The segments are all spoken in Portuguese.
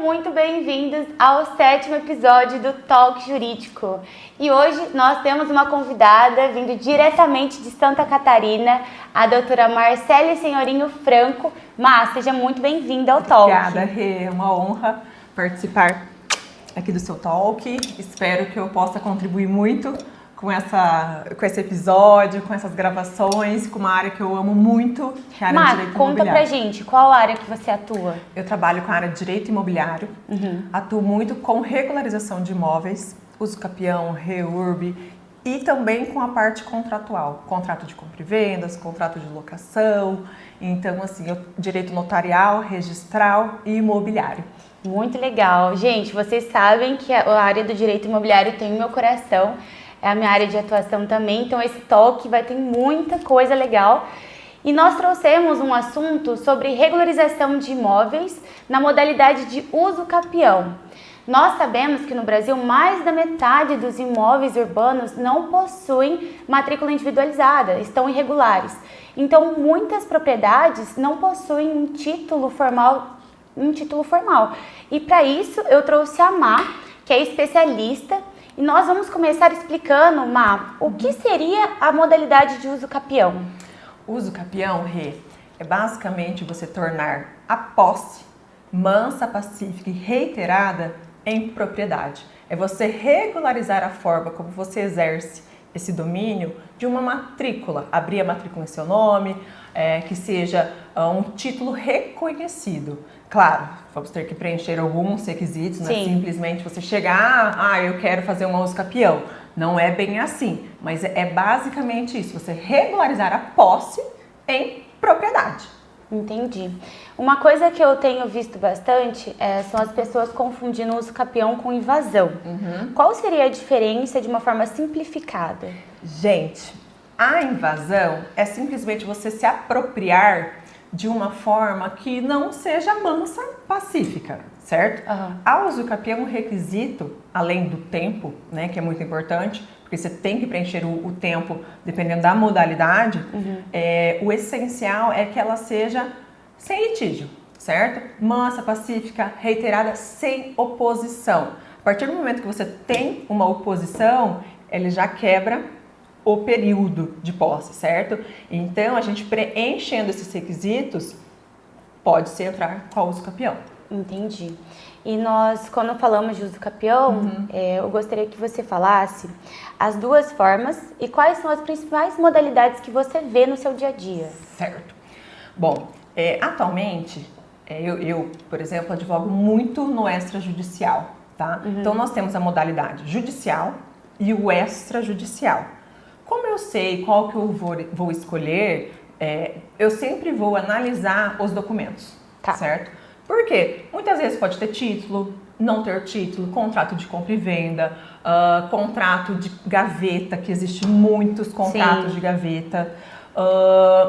muito bem-vindos ao 7º episódio do Talk Jurídico. E hoje nós temos uma convidada vindo diretamente de Santa Catarina, a doutora Marcele Senhorinho Franco. Mar, seja muito bem-vinda ao Talk. Obrigada, Rê. É uma honra participar aqui do seu Talk. Espero que eu possa contribuir muito com esse episódio, com essas gravações, com uma área que eu amo muito, que é a área de direito imobiliário. Conta pra gente, qual área que você atua? Eu trabalho com a área de direito imobiliário, atuo muito com regularização de imóveis, uso capião, REURB e também com a parte contratual, contrato de compra e vendas, contrato de locação, então assim, direito notarial, registral e imobiliário. Muito legal. Gente, vocês sabem que a área do direito imobiliário tem o meu coração. É a minha área de atuação também, então esse talk vai ter muita coisa legal. E nós trouxemos um assunto sobre regularização de imóveis na modalidade de uso capião. Nós sabemos que no Brasil mais da metade dos imóveis urbanos não possuem matrícula individualizada, estão irregulares. Então muitas propriedades não possuem um título formal. E para isso eu trouxe a Má, que é especialista. E nós vamos começar explicando, Má, o que seria a modalidade de uso capião? Uso capião, Rê, é basicamente você tornar a posse mansa, pacífica e reiterada em propriedade. É você regularizar a forma como você exerce esse domínio de uma matrícula, abrir a matrícula em seu nome, que seja um título reconhecido. Claro, vamos ter que preencher alguns requisitos, não é simplesmente você chegar, eu quero fazer um uso capião. Não é bem assim, mas é basicamente isso, você regularizar a posse em propriedade. Entendi. Uma coisa que eu tenho visto bastante são as pessoas confundindo o uso capião com invasão. Qual seria a diferença de uma forma simplificada? Gente, a invasão é simplesmente você se apropriar de uma forma que não seja mansa, pacífica, certo? A uso capião é um requisito, além do tempo, né, que é muito importante, porque você tem que preencher o tempo dependendo da modalidade, o essencial é que ela seja sem litígio, certo? Mansa, pacífica, reiterada, sem oposição. A partir do momento que você tem uma oposição, ele já quebra o período de posse, certo? Então, a gente preenchendo esses requisitos, pode-se entrar com o uso capião. Entendi. E nós, quando falamos de uso capião, eu gostaria que você falasse as duas formas e quais são as principais modalidades que você vê no seu dia a dia. Certo. Bom, atualmente, eu, por exemplo, advogo muito no extrajudicial, tá? Então, nós temos a modalidade judicial e o extrajudicial. Como eu sei qual que eu vou escolher, eu sempre vou analisar os documentos, certo? Por quê? Muitas vezes pode ter título, não ter título, contrato de compra e venda, contrato de gaveta, que existe muitos contratos de gaveta.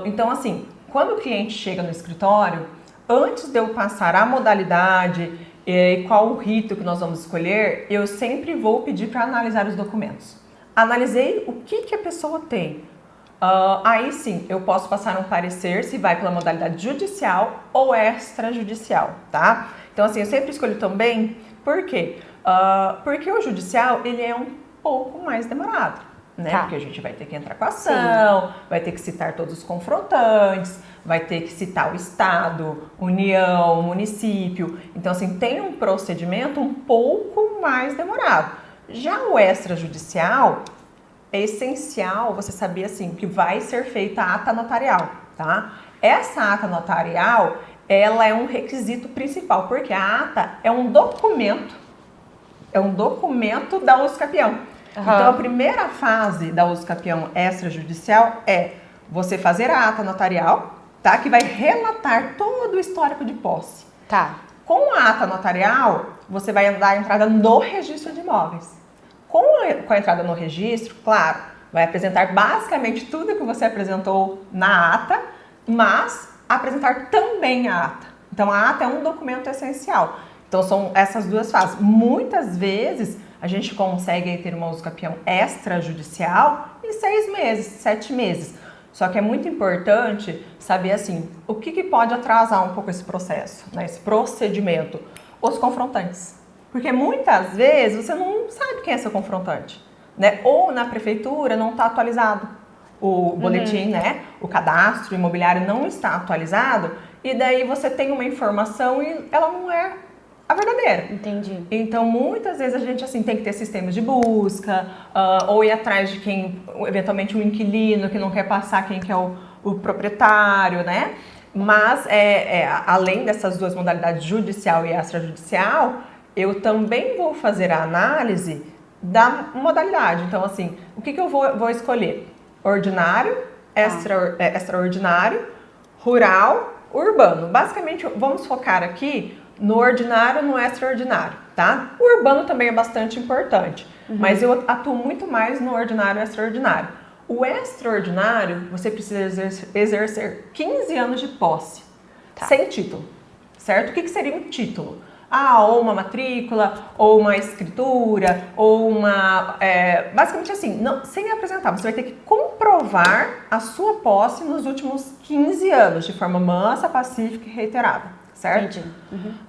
Então, assim, quando o cliente chega no escritório, antes de eu passar a modalidade e qual o rito que nós vamos escolher, eu sempre vou pedir para analisar os documentos. Analisei o que a pessoa tem. Aí sim, eu posso passar um parecer se vai pela modalidade judicial ou extrajudicial, tá? Então assim, eu sempre escolho também, por quê? Porque o judicial, ele é um pouco mais demorado, né? Porque a gente vai ter que entrar com a ação, vai ter que citar todos os confrontantes, vai ter que citar o Estado, União, município. Então assim, tem um procedimento um pouco mais demorado. Já o extrajudicial, é essencial você saber assim que vai ser feita a ata notarial, tá? Essa ata notarial, ela é um requisito principal, porque a ata é um documento da uso capião. Então, a primeira fase da uso capião extrajudicial é você fazer a ata notarial, tá? Que vai relatar todo o histórico de posse. Com a ata notarial, você vai dar a entrada no registro de imóveis. Com a entrada no registro, claro, vai apresentar basicamente tudo que você apresentou na ata, mas apresentar também a ata. Então, a ata é um documento essencial. Então, são essas duas fases. Muitas vezes, a gente consegue ter uma uso capião extrajudicial em 6 meses, 7 meses. Só que é muito importante saber, assim, o que pode atrasar um pouco esse processo, né, esse procedimento. os confrontantes. Porque muitas vezes você não sabe quem é seu confrontante, né? Ou na prefeitura não está atualizado o boletim, né? O cadastro imobiliário não está atualizado e daí você tem uma informação e ela não é a verdadeira. Entendi. Então, muitas vezes a gente assim tem que ter sistemas de busca, ou ir atrás de quem, eventualmente um inquilino que não quer passar quem que é o proprietário, né? Mas, além dessas duas modalidades, judicial e extrajudicial, eu também vou fazer a análise da modalidade. Então, assim, o que eu vou escolher? Ordinário, extraordinário, rural, urbano. Basicamente, vamos focar aqui no ordinário, no extraordinário, tá? O urbano também é bastante importante, mas eu atuo muito mais no ordinário e extraordinário. O extraordinário, você precisa exercer 15 anos de posse, sem título, certo? O que seria um título? Ou uma matrícula, ou uma escritura, ou uma... basicamente assim, sem apresentar, você vai ter que comprovar a sua posse nos últimos 15 anos, de forma mansa, pacífica e reiterada, certo?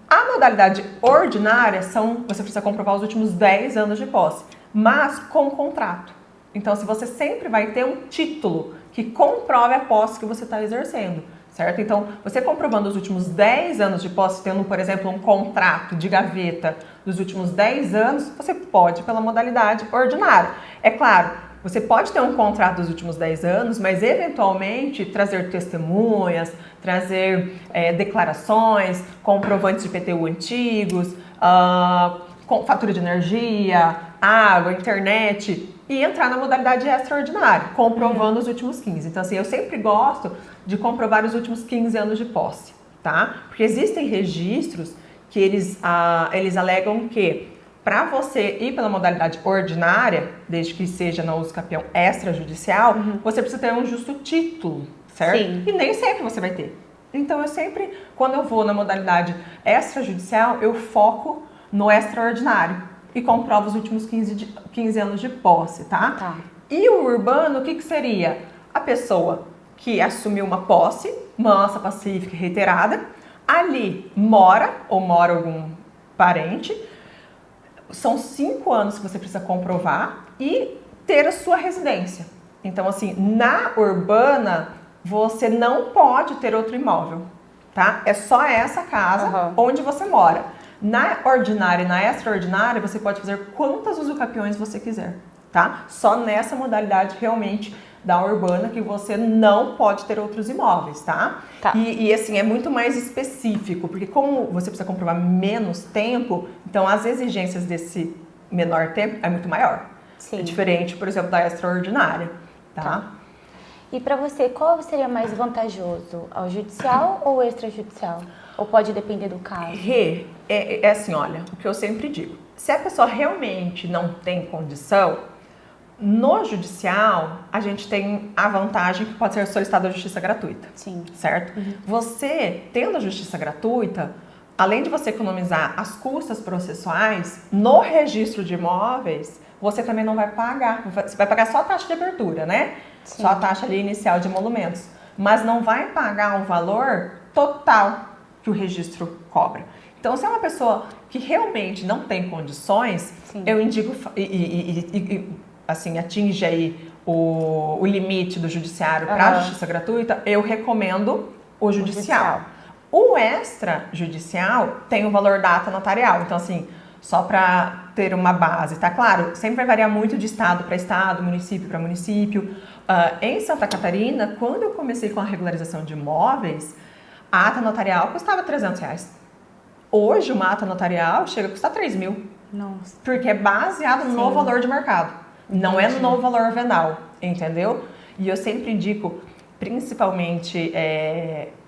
A modalidade ordinária você precisa comprovar os últimos 10 anos de posse, mas com contrato. Então, se você sempre vai ter um título que comprove a posse que você está exercendo. Certo? Então, você comprovando os últimos 10 anos de posse, tendo, por exemplo, um contrato de gaveta dos últimos 10 anos, você pode pela modalidade ordinária. É claro, você pode ter um contrato dos últimos 10 anos, mas eventualmente trazer testemunhas, trazer declarações, comprovantes de IPTU antigos, fatura de energia, água, internet, e entrar na modalidade extraordinária, comprovando os últimos 15. Então, assim, eu sempre gosto de comprovar os últimos 15 anos de posse, tá? Porque existem registros que eles alegam que para você ir pela modalidade ordinária, desde que seja na uso capião extrajudicial, você precisa ter um justo título, certo? Sim. E nem sempre você vai ter. Então, eu sempre, quando eu vou na modalidade extrajudicial, eu foco no extraordinário e comprovo os últimos 15 anos de posse, tá? E o urbano, o que seria? A pessoa que assumiu uma posse, mansa, pacífica e reiterada, ali mora algum parente, são 5 anos que você precisa comprovar e ter a sua residência. Então, assim, na urbana, você não pode ter outro imóvel, tá? É só essa casa onde você mora. Na ordinária e na extraordinária, você pode fazer quantas usucapiões você quiser, tá? Só nessa modalidade realmente da urbana que você não pode ter outros imóveis, tá? E assim, é muito mais específico, porque como você precisa comprovar menos tempo, então as exigências desse menor tempo é muito maior. Sim. É diferente, por exemplo, da extraordinária, tá? E para você, qual seria mais vantajoso, ao judicial ou extrajudicial? Ou pode depender do caso? É assim, olha, o que eu sempre digo. Se a pessoa realmente não tem condição, no judicial, a gente tem a vantagem que pode ser solicitada a justiça gratuita. Sim. Certo? Você, tendo a justiça gratuita, além de você economizar as custas processuais, no registro de imóveis, você também não vai pagar. Você vai pagar só a taxa de abertura, né? Sim. Só a taxa ali inicial de emolumentos. Mas não vai pagar o valor total que o registro cobra. Então, se é uma pessoa que realmente não tem condições, sim, eu indico assim, atinge aí o limite do judiciário para a justiça gratuita, eu recomendo o judicial. O extrajudicial tem o valor da ata notarial. Então, assim, só para ter uma base, tá claro? Sempre vai variar muito de estado para estado, município para município. Em Santa Catarina, quando eu comecei com a regularização de imóveis, a ata notarial custava R$300. Hoje, uma ata notarial chega a custar 3 mil. Nossa. Porque é baseado no valor de mercado. Não é no valor venal, entendeu? E eu sempre indico, principalmente,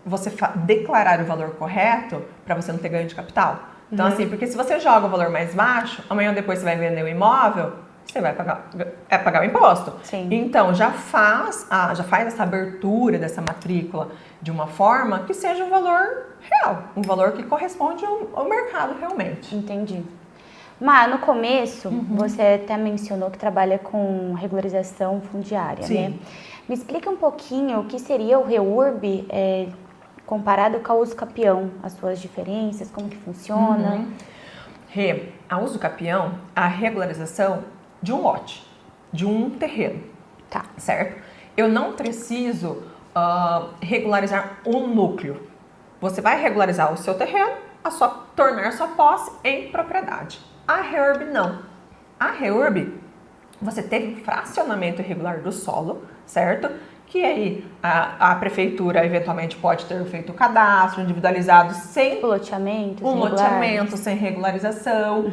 você declarar o valor correto para você não ter ganho de capital. Então, assim, porque se você joga o valor mais baixo, amanhã depois você vai vender o imóvel, você vai pagar o imposto. Sim. Então, já faz essa abertura dessa matrícula de uma forma que seja um valor real, um valor que corresponde ao mercado realmente. Entendi. Mas no começo, você até mencionou que trabalha com regularização fundiária, sim, né? Me explica um pouquinho o que seria o REURB comparado com a uso capião, as suas diferenças, como que funciona? Rê, a uso capião, a regularização de um lote, de um terreno, Tá. certo? Eu não preciso regularizar um núcleo. Você vai regularizar o seu terreno, tornar sua posse em propriedade. A REURB não. A REURB, você teve um fracionamento irregular do solo, certo? Que aí a prefeitura eventualmente pode ter feito o cadastro individualizado sem Tipo loteamento, um loteamento, sem regularização.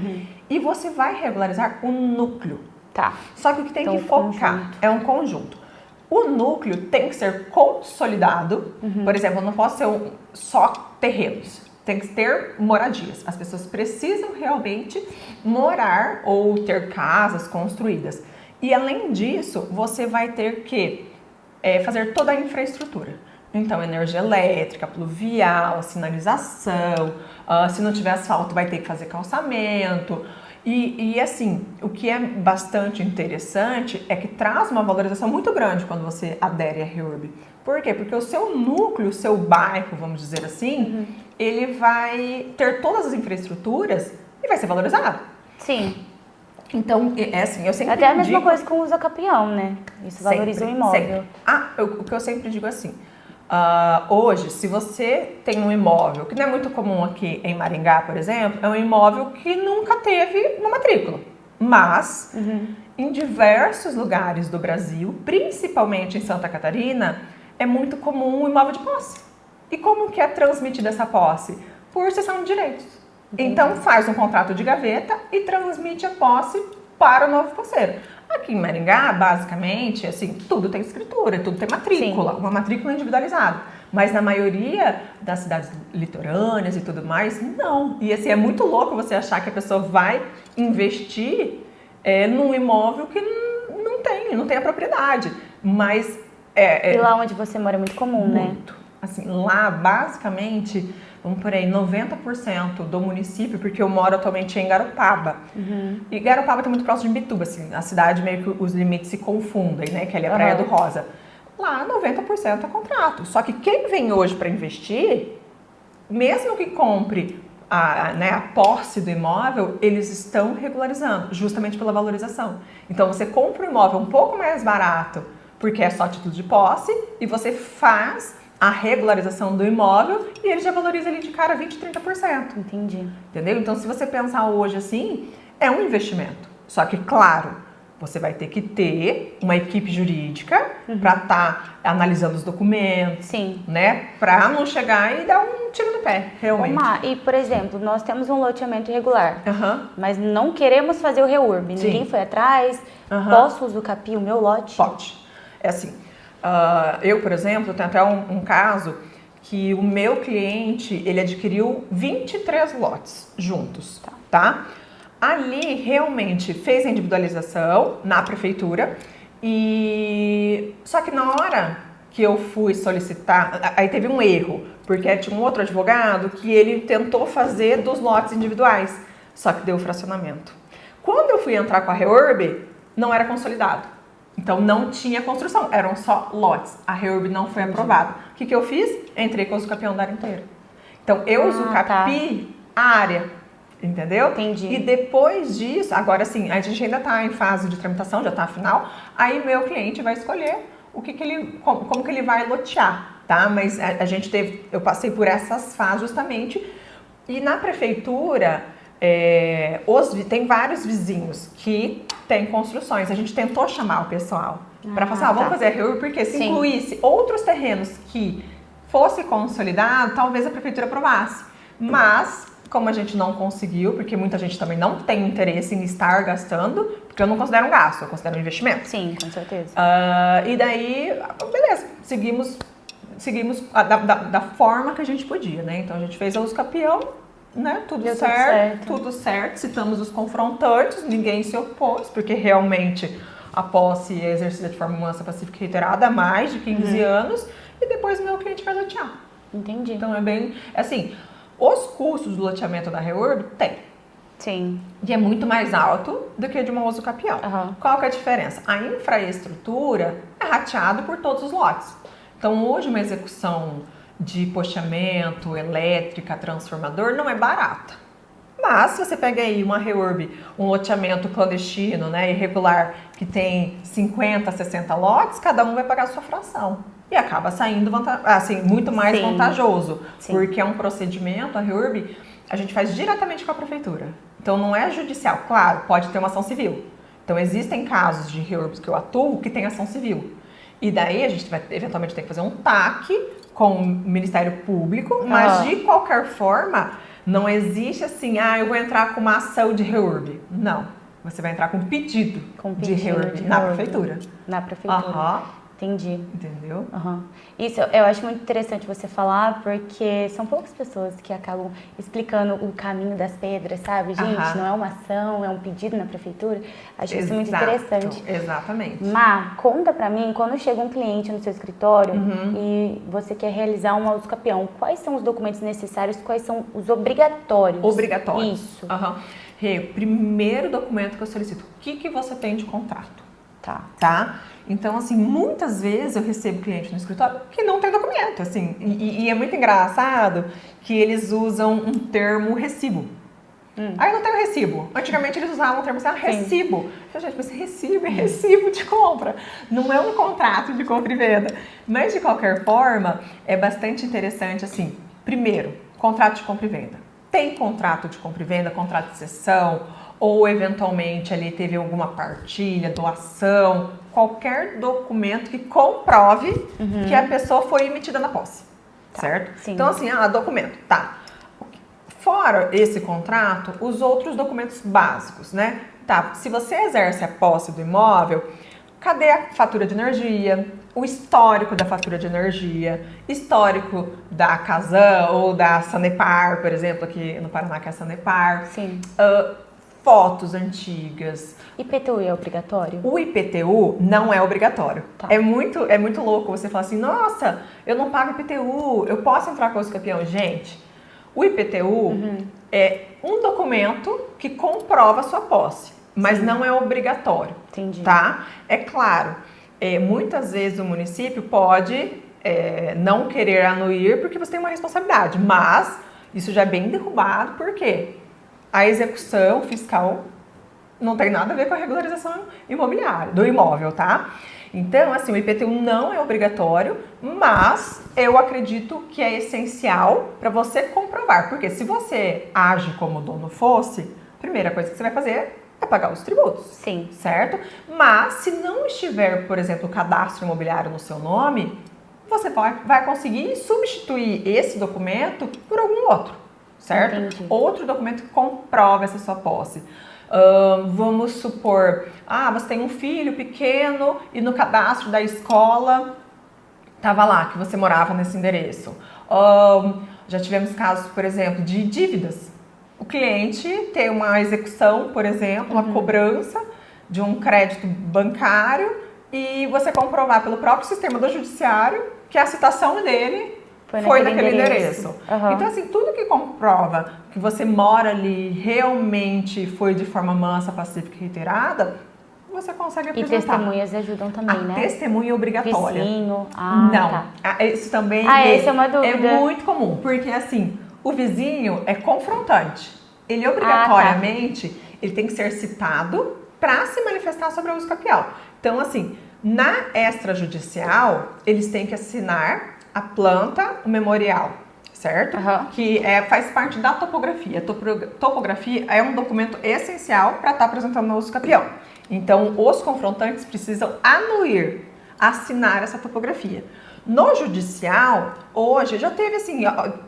E você vai regularizar o núcleo. Tá. Só que o que tem Então, que focar conjunto. é um conjunto. O núcleo tem que ser consolidado. Por exemplo, não pode ser só terrenos. Tem que ter moradias. As pessoas precisam realmente morar ou ter casas construídas. E além disso, você vai ter que fazer toda a infraestrutura. Então, energia elétrica, pluvial, sinalização. Se não tiver asfalto, vai ter que fazer calçamento. E assim, o que é bastante interessante é que traz uma valorização muito grande quando você adere à REURB. Por quê? Porque o seu núcleo, o seu bairro, vamos dizer assim, ele vai ter todas as infraestruturas e vai ser valorizado. Sim. Então, assim, eu sempre Até a mesma digo, coisa com o uso capião, né? Isso valoriza o imóvel. O que eu sempre digo assim, hoje, se você tem um imóvel, que não é muito comum aqui em Maringá, por exemplo, é um imóvel que nunca teve uma matrícula. Mas, em diversos lugares do Brasil, principalmente em Santa Catarina, é muito comum um imóvel de posse. E como que é transmitida essa posse? Por cessão de direitos. Então, faz um contrato de gaveta e transmite a posse para o novo posseiro. Aqui em Maringá, basicamente, assim, tudo tem escritura, tudo tem matrícula, uma matrícula individualizada. Mas na maioria das cidades litorâneas e tudo mais, não. E assim, é muito louco você achar que a pessoa vai investir num imóvel que não tem a propriedade. Mas E lá onde você mora é muito comum, muito. né? Assim, lá, basicamente, vamos por aí, 90% do município, porque eu moro atualmente em Garopaba. E Garopaba está muito próximo de Imbituba, assim, a cidade meio que os limites se confundem, né? Que ali é a Praia do Rosa. Lá, 90% é contrato. Só que quem vem hoje para investir, mesmo que compre a posse do imóvel, eles estão regularizando, justamente pela valorização. Então, você compra um imóvel um pouco mais barato, porque é só título de posse, e você faz a regularização do imóvel e ele já valoriza ali de cara 20%, 30%. Entendi. Entendeu? Então, se você pensar hoje assim, é um investimento. Só que, claro, você vai ter que ter uma equipe jurídica para estar analisando os documentos, Sim. né? Para não chegar e dar um tiro no pé, realmente. E, por exemplo, nós temos um loteamento irregular, Aham. mas não queremos fazer o REURB. Sim. Ninguém foi atrás. Posso usar o capi, o meu lote? Pode. É assim, eu, por exemplo, tenho até um caso que o meu cliente, ele adquiriu 23 lotes juntos, tá? Ali, realmente, fez a individualização na prefeitura só que na hora que eu fui solicitar, aí teve um erro, porque tinha um outro advogado que ele tentou fazer dos lotes individuais, só que deu fracionamento. Quando eu fui entrar com a REURB, não era consolidado. Então, não tinha construção, eram só lotes. A REURB não foi aprovada. O que eu fiz? Entrei com o uso capião da área inteira. Então, eu uso capi a área, entendeu? Entendi. E depois disso, agora sim, a gente ainda está em fase de tramitação, já está final, aí meu cliente vai escolher como que ele vai lotear, tá? Mas eu passei por essas fases justamente, e na prefeitura, tem vários vizinhos que têm construções. A gente tentou chamar o pessoal para falar, vamos fazer a REURB, porque se incluísse outros terrenos que fosse consolidado, talvez a prefeitura aprovasse. Mas, como a gente não conseguiu, porque muita gente também não tem interesse em estar gastando, porque eu não considero um gasto, eu considero um investimento. Sim, com certeza. E daí, beleza, seguimos da forma que a gente podia, né? Então, a gente fez a uso capião, né? Tudo certo. Citamos os confrontantes, ninguém se opôs, porque realmente a posse é exercida de forma mansa, pacífica e reiterada há mais de 15 anos, e depois o meu cliente vai lotear. Entendi. Então é bem, assim, os custos do loteamento da REURB tem. Sim. E é muito mais alto do que de uma uso capião. Qual que é a diferença? A infraestrutura é rateada por todos os lotes. Então hoje uma execução de postamento, elétrica, transformador, não é barata. Mas se você pega aí uma REURB, um loteamento clandestino, né, irregular, que tem 50, 60 lotes, cada um vai pagar a sua fração. E acaba saindo assim, muito mais vantajoso. Sim. Porque é um procedimento, a REURB, a gente faz diretamente com a prefeitura. Então não é judicial. Claro, pode ter uma ação civil. Então existem casos de REURBs que eu atuo que tem ação civil. E daí a gente vai eventualmente ter que fazer um TAC com o Ministério Público, mas de qualquer forma, não existe assim, eu vou entrar com uma ação de REURB. Não, você vai entrar com um pedido de REURB na prefeitura. Na prefeitura. Entendi. Entendeu? Isso eu acho muito interessante você falar, porque são poucas pessoas que acabam explicando o caminho das pedras, sabe? Gente, não é uma ação, é um pedido na prefeitura. Acho isso muito interessante. Exatamente. Má, conta pra mim, quando chega um cliente no seu escritório e você quer realizar uma usucapião, quais são os documentos necessários, quais são os obrigatórios? Obrigatórios. Isso. Primeiro documento que eu solicito, o que você tem de contrato? Tá? Então, assim, muitas vezes eu recebo cliente no escritório que não tem documento, assim, e é muito engraçado que eles usam um termo recibo. Eu não tenho recibo. Antigamente eles usavam o termo assim, recibo. Gente, mas recibo é recibo de compra. Não é um contrato de compra e venda. Mas, de qualquer forma, é bastante interessante, assim, primeiro, contrato de compra e venda. Tem contrato de compra e venda, contrato de cessão, ou eventualmente ali teve alguma partilha, doação, qualquer documento que comprove que a pessoa foi emitida na posse, certo? Sim. Então assim, documento, tá. Fora esse contrato, os outros documentos básicos, né? Se você exerce a posse do imóvel, cadê a fatura de energia, o histórico da fatura de energia, histórico da Casan ou da Sanepar, por exemplo, aqui no Paraná que é a Sanepar. Sim. Fotos antigas. IPTU é obrigatório? O IPTU não é obrigatório. É muito louco você falar assim, nossa, eu não pago IPTU, eu posso entrar com o usucapião. Gente, o IPTU é um documento que comprova a sua posse, mas não é obrigatório. Entendi. Tá? É claro, muitas vezes o município pode não querer anuir porque você tem uma responsabilidade, mas isso já é bem derrubado, por quê? A execução fiscal não tem nada a ver com a regularização imobiliária, do imóvel, tá? Então, assim, o IPTU não é obrigatório, mas eu acredito que é essencial para você comprovar. Porque se você age como o dono fosse, a primeira coisa que você vai fazer é pagar os tributos. Sim. Certo? Mas se não estiver, por exemplo, o cadastro imobiliário no seu nome, você vai conseguir substituir esse documento por algum outro. Certo? Entendi. Outro documento que comprova essa sua posse. Vamos supor, você tem um filho pequeno e no cadastro da escola estava lá que você morava nesse endereço. Já tivemos casos, por exemplo, de dívidas. O cliente tem uma execução, por exemplo, uma cobrança de um crédito bancário e você comprovar pelo próprio sistema do judiciário que a citação dele foi naquele endereço. Então, assim, tudo que comprova que você mora ali realmente foi de forma mansa, pacífica e reiterada, você consegue apresentar. E testemunhas ajudam também, né? Testemunha obrigatória. Vizinho. Não. Isso também essa é uma dúvida. É muito comum, porque assim, o vizinho é confrontante. Ele obrigatoriamente ele tem que ser citado para se manifestar sobre o usucapião. Então, assim, na extrajudicial, eles têm que assinar a planta, o memorial, certo? Que faz parte da topografia. Topografia é um documento essencial para estar apresentando no usucapião. Então, os confrontantes precisam anuir, assinar essa topografia. No judicial, hoje, já teve assim,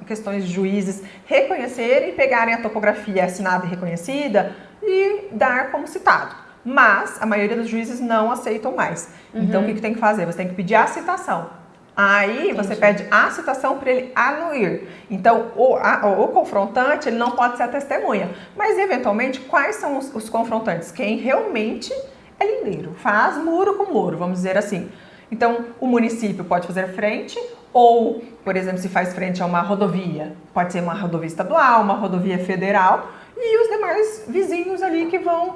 questões de juízes reconhecerem e pegarem a topografia assinada e reconhecida e dar como citado. Mas a maioria dos juízes não aceitam mais. Então, o que tem que fazer? Você tem que pedir a citação. Aí você pede a citação para ele anuir. Então, o confrontante ele não pode ser a testemunha. Mas, eventualmente, quais são os confrontantes? Quem realmente é lindeiro, faz muro com muro, vamos dizer assim. Então, o município pode fazer frente ou, por exemplo, se faz frente a uma rodovia. Pode ser uma rodovia estadual, uma rodovia federal e os demais vizinhos ali que vão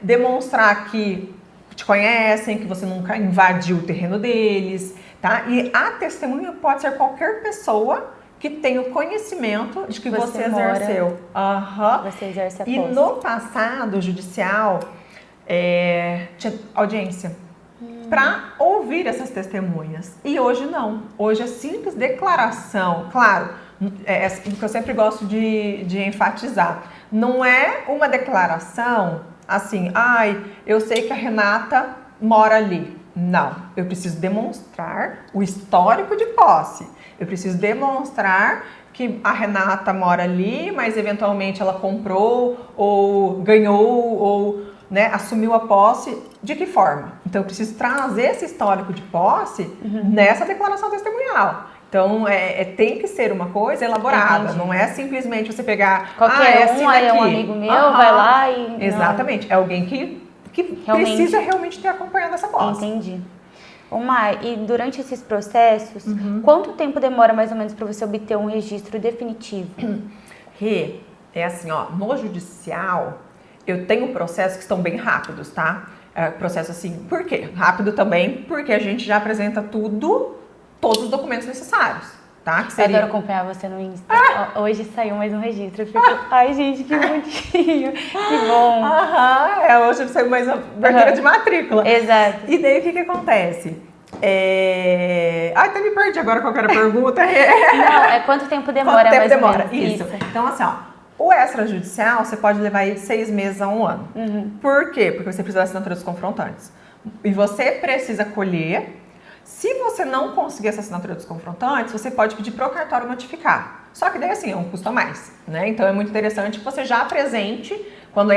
demonstrar que te conhecem, que você nunca invadiu o terreno deles. tá? E a testemunha pode ser qualquer pessoa que tem o conhecimento de que você exerceu. Você exerce a posse. E no passado judicial, tinha audiência para ouvir essas testemunhas. E hoje não. Hoje é simples declaração. Claro, é o que eu sempre gosto de enfatizar. Não é uma declaração assim, eu sei que a Renata mora ali. Não, eu preciso demonstrar o histórico de posse. Eu preciso demonstrar que a Renata mora ali, mas eventualmente ela comprou ou ganhou ou assumiu a posse. De que forma? Então eu preciso trazer esse histórico de posse nessa declaração testemunhal. Então tem que ser uma coisa elaborada. Entendi. Não é simplesmente você pegar qualquer é um amigo meu, vai lá e... Exatamente, é alguém que precisa realmente ter acompanhado essa posse. Entendi. Mar, e durante esses processos, quanto tempo demora mais ou menos para você obter um registro definitivo? É assim, no judicial, eu tenho processos que estão bem rápidos, tá? Processo assim, por quê? Rápido também, porque a gente já apresenta todos os documentos necessários, tá? Eu adoro acompanhar você no Insta. Hoje saiu mais um registro. Eu fico, ai gente, que bonitinho, que bom. Hoje saiu mais uma abertura de matrícula. Exato. E daí o que acontece? Até me perdi agora qual era a pergunta. Não, quanto tempo demora mais ou menos? Isso. Então assim, o extrajudicial você pode levar aí de 6 meses a 1 ano. Por quê? Porque você precisa da assinatura dos confrontantes. E você precisa colher. Se você não conseguir essa assinatura dos confrontantes, você pode pedir para o cartório notificar. Só que daí assim, é um custo a mais, né? Então é muito interessante que você já apresente, quando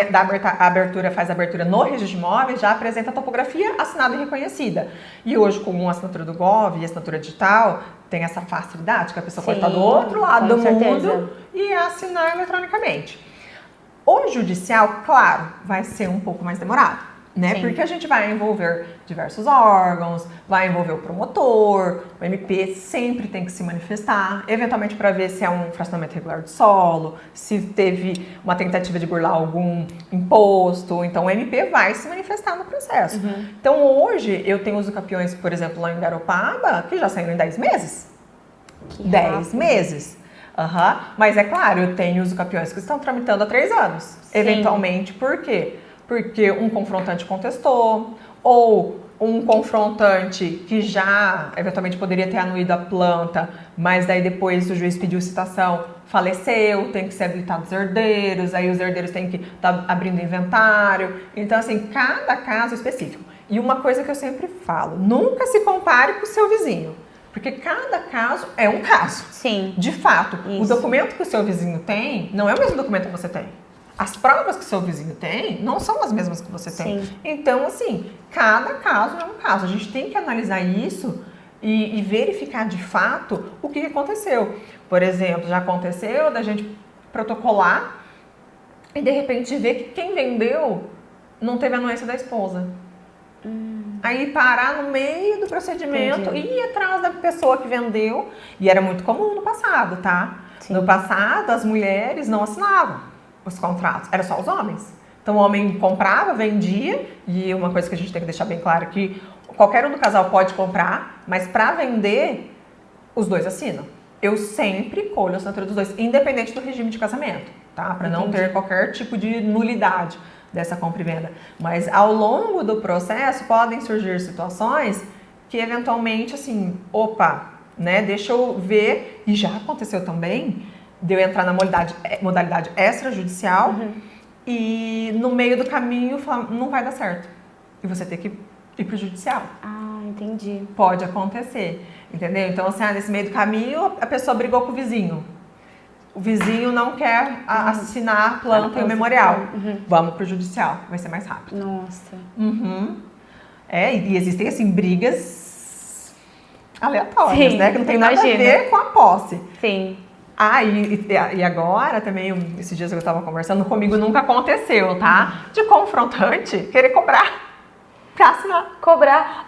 faz a abertura no registro de imóveis, já apresenta a topografia assinada e reconhecida. E hoje, com a assinatura do Gov e a assinatura digital, tem essa facilidade que a pessoa pode estar do outro lado do mundo e assinar eletronicamente. O judicial, claro, vai ser um pouco mais demorado. Porque a gente vai envolver diversos órgãos, vai envolver o promotor, o MP sempre tem que se manifestar, eventualmente para ver se é um fracionamento irregular de solo, se teve uma tentativa de burlar algum imposto, então o MP vai se manifestar no processo. Então hoje eu tenho usucapiões, por exemplo, lá em Garopaba, que já saíram em 10 meses. 10 meses. Mas é claro, eu tenho usucapiões que estão tramitando há 3 anos. Sim. Eventualmente, por quê? Porque um confrontante contestou, ou um confrontante que já eventualmente poderia ter anuído a planta, mas daí depois o juiz pediu citação, faleceu, tem que ser habilitados os herdeiros, aí os herdeiros têm que estar abrindo inventário. Então, assim, cada caso é específico. E uma coisa que eu sempre falo, nunca se compare com o seu vizinho, porque cada caso é um caso. Sim. De fato, o documento que o seu vizinho tem não é o mesmo documento que você tem. As provas que o seu vizinho tem não são as mesmas que você tem. Sim. Então, assim, cada caso é um caso. A gente tem que analisar isso e verificar de fato o que aconteceu. Por exemplo, já aconteceu da gente protocolar e de repente ver que quem vendeu não teve a anuência da esposa. Aí parar no meio do procedimento e ir atrás da pessoa que vendeu. E era muito comum no passado, tá? Sim. No passado, as mulheres não assinavam os contratos, era só os homens. Então o homem comprava, vendia, e uma coisa que a gente tem que deixar bem claro é que qualquer um do casal pode comprar, mas para vender, os dois assinam. Eu sempre colho a assinatura dos dois, independente do regime de casamento, tá? Para não ter qualquer tipo de nulidade dessa compra e venda. Mas ao longo do processo podem surgir situações que eventualmente assim, deixa eu ver, e já aconteceu também, de eu entrar na modalidade extrajudicial e no meio do caminho falar, não vai dar certo. E você ter que ir pro judicial. Entendi. Pode acontecer, entendeu? Então, assim, nesse meio do caminho, a pessoa brigou com o vizinho. O vizinho não quer assinar a planta e o memorial. Vamos pro judicial, vai ser mais rápido. Nossa. E existem, assim, brigas aleatórias, né? Que não tem nada a ver com a posse. Sim. E agora também, esses dias eu estava conversando, comigo nunca aconteceu, tá? De confrontante querer cobrar pra assinar. Cobrar?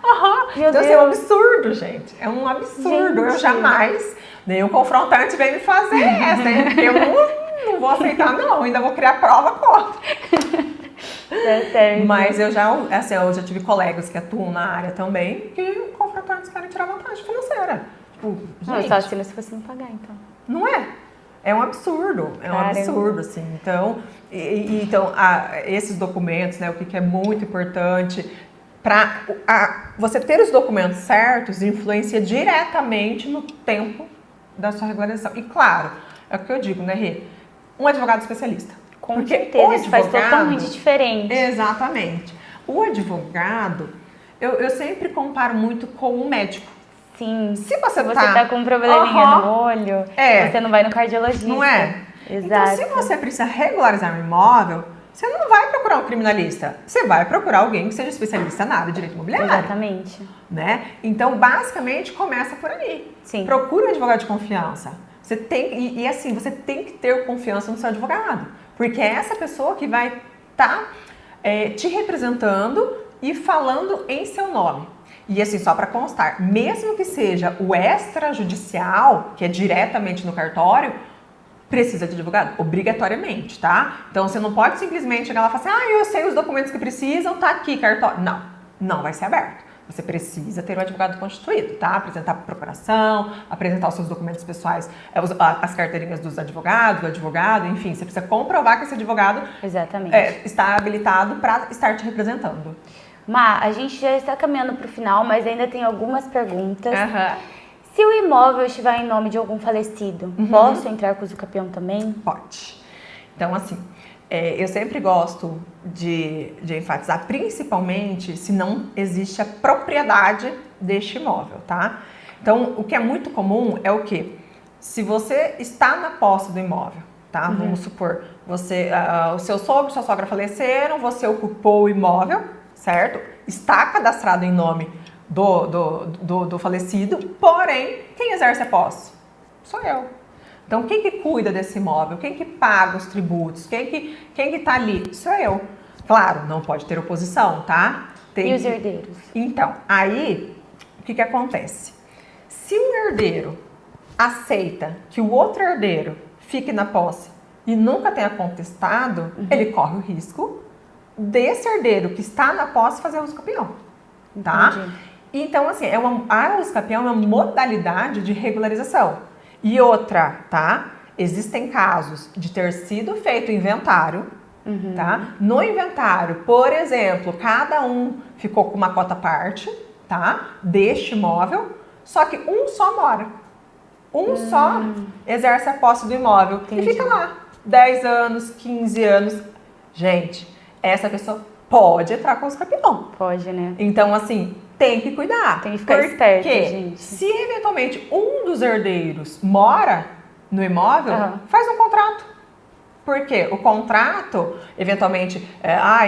Meu Deus. É um absurdo, gente. É um absurdo. Eu jamais, nenhum confrontante veio me fazer essa, hein? Porque eu não vou aceitar, não. Ainda vou criar prova contra. Mas eu já tive colegas que atuam na área também que confrontantes querem tirar vantagem. tipo, Não, eu gente, só assino se você não pagar, então. não é? É um absurdo, Caramba. absurdo, assim. Então, esses documentos, né, o que é muito importante, para você ter os documentos certos, influencia diretamente no tempo da sua regularização. E claro, é o que eu digo, né, Rê? Um advogado especialista. Com Porque certeza, o isso faz advogado- totalmente diferente. Exatamente. O advogado, eu sempre comparo muito com o médico. Sim, Se você tá com um probleminha Aham. no olho, É. você não vai no cardiologista. Não é? Exato. Então, se você precisa regularizar um imóvel, você não vai procurar um criminalista. Você vai procurar alguém que seja especialista na área de direito imobiliário. Exatamente. Né? Então, basicamente, começa por aí. Sim. Procure um advogado de confiança. Você tem, e assim, você tem que ter confiança no seu advogado. Porque é essa pessoa que vai estar te representando e falando em seu nome. E assim, só para constar, mesmo que seja o extrajudicial, que é diretamente no cartório, precisa de advogado, obrigatoriamente, tá? Então você não pode simplesmente chegar lá e falar assim, eu sei os documentos que precisam, tá aqui, cartório. Não, não vai ser aberto. Você precisa ter um advogado constituído, tá? Apresentar para a procuração, apresentar os seus documentos pessoais, as carteirinhas dos advogados, do advogado, enfim, você precisa comprovar que esse advogado Exatamente. está habilitado para estar te representando. Má, a gente já está caminhando para o final, mas ainda tem algumas perguntas. Aham. Se o imóvel estiver em nome de algum falecido, posso entrar com o usucapião também? Pode. Então, assim, eu sempre gosto de enfatizar, principalmente se não existe a propriedade deste imóvel, tá? Então, o que é muito comum é o quê? Se você está na posse do imóvel, tá? Vamos supor, o seu sogro e sua sogra faleceram, você ocupou o imóvel, certo? Está cadastrado em nome do falecido, porém, quem exerce a posse? Sou eu. Então, quem que cuida desse imóvel? Quem que paga os tributos? Quem que tá ali? Sou eu. Claro, não pode ter oposição, tá? E os herdeiros? Então, aí, o que acontece? Se um herdeiro aceita que o outro herdeiro fique na posse e nunca tenha contestado, ele corre o risco desse herdeiro que está na posse fazer uso capião, tá? Entendi. Então, assim, a uso capião é uma modalidade de regularização. E outra, tá? Existem casos de ter sido feito inventário, tá? No inventário, por exemplo, cada um ficou com uma cota parte, tá? Deste imóvel, só que um só mora. Um só exerce a posse do imóvel. Entendi. E fica lá 10 anos, 15 anos. Gente, essa pessoa pode entrar com os capião. Pode, né? Então, assim, tem que cuidar. Tem que ficar esperto, Porque gente. se eventualmente um dos herdeiros mora no imóvel, Aham. faz um contrato. Porque o contrato, eventualmente,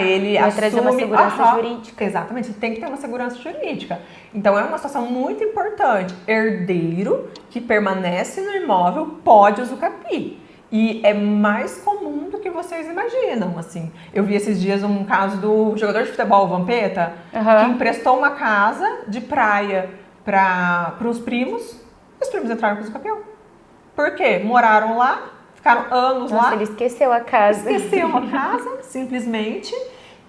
ele Vai assume... trazer uma segurança jurídica. Exatamente, tem que ter uma segurança jurídica. Então, é uma situação muito importante. Herdeiro que permanece no imóvel pode usucapiar. E é mais comum do que vocês imaginam, assim. Eu vi esses dias um caso do jogador de futebol, Vampeta, que emprestou uma casa de praia para os primos, e os primos entraram com o usucapião. Por quê? Moraram lá, ficaram anos Nossa, lá. ele esqueceu a casa. Esqueceu a casa, simplesmente.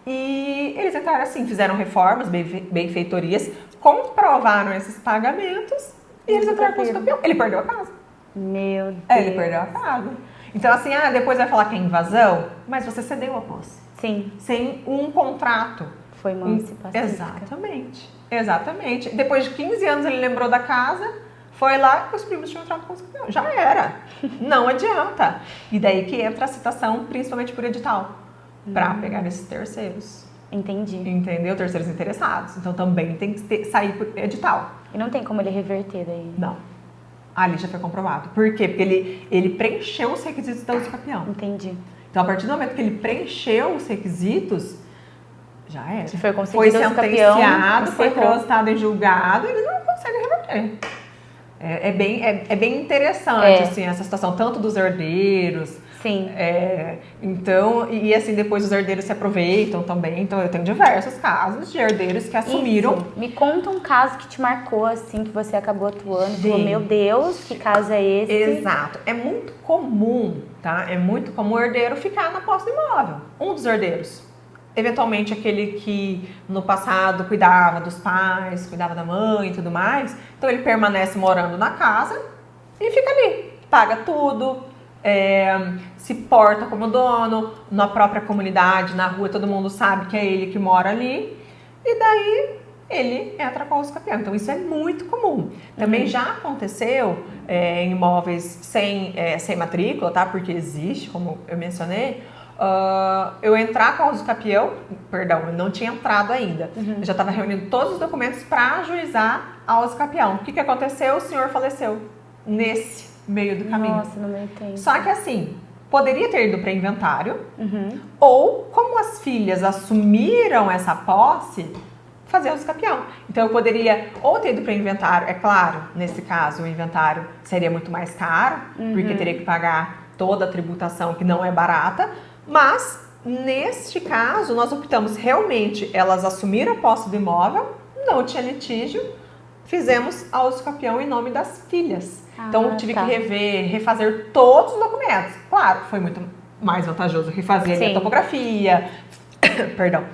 E eles entraram assim, fizeram reformas, benfeitorias, comprovaram esses pagamentos e eles entraram com o usucapião. Ele perdeu a casa. Meu Deus. Ele perdeu a casa. Então, assim, depois vai falar que é invasão, mas você cedeu a posse. Sim, Sem um contrato. foi emancipação. Exatamente. Depois de 15 anos ele lembrou da casa, foi lá que os primos tinham entrado com os campeões. Já era. Não adianta. E daí que entra a citação, principalmente por edital, para pegar esses terceiros. Entendi. Entendeu? Terceiros interessados. Então também tem que sair por edital. E não tem como ele reverter daí? Não. Ali já foi comprovado. Por quê? Porque ele preencheu os requisitos da usucapião. Entendi. Então, a partir do momento que ele preencheu os requisitos, já era. Se foi conseguido Foi o usucapião, sentenciado, foi encerrou. transitado em julgado, ele não consegue reverter. É bem interessante, assim, essa situação, tanto dos herdeiros. Sim. Então, e assim, depois os herdeiros se aproveitam também. Então, eu tenho diversos casos de herdeiros que assumiram. Isso. Me conta um caso que te marcou, assim, que você acabou atuando. Sim. Falou, meu Deus, que caso é esse? Exato. É muito comum, tá? É muito comum o herdeiro ficar na posse do imóvel. Um dos herdeiros. eventualmente aquele que no passado cuidava dos pais, cuidava da mãe e tudo mais, então ele permanece morando na casa e fica ali, paga tudo, se porta como dono, na própria comunidade, na rua, todo mundo sabe que é ele que mora ali, e daí ele entra com o uso capião. Então isso é muito comum. Também já aconteceu em imóveis sem matrícula, tá? Porque existe, como eu mencionei, eu entrar com a uso capião, perdão, eu não tinha entrado ainda. Eu já estava reunindo todos os documentos para ajuizar a uso capião. O que aconteceu? O senhor faleceu nesse meio do caminho. Nossa, no meio tempo. Só que assim, poderia ter ido para inventário, ou como as filhas assumiram essa posse, fazer uso capião. Então eu poderia ou ter ido para inventário, é claro, nesse caso o inventário seria muito mais caro, porque teria que pagar toda a tributação que não é barata, mas neste caso nós optamos realmente, elas assumiram a posse do imóvel, não tinha litígio, fizemos a uso capião em nome das filhas. Então eu tive que refazer todos os documentos. Claro, foi muito mais vantajoso refazer a minha topografia, perdão,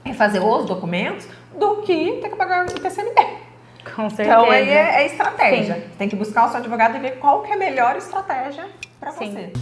refazer os documentos, do que ter que pagar o TCMD. Com certeza. Então aí é estratégia. Tem que buscar o seu advogado e ver qual que é a melhor estratégia para você.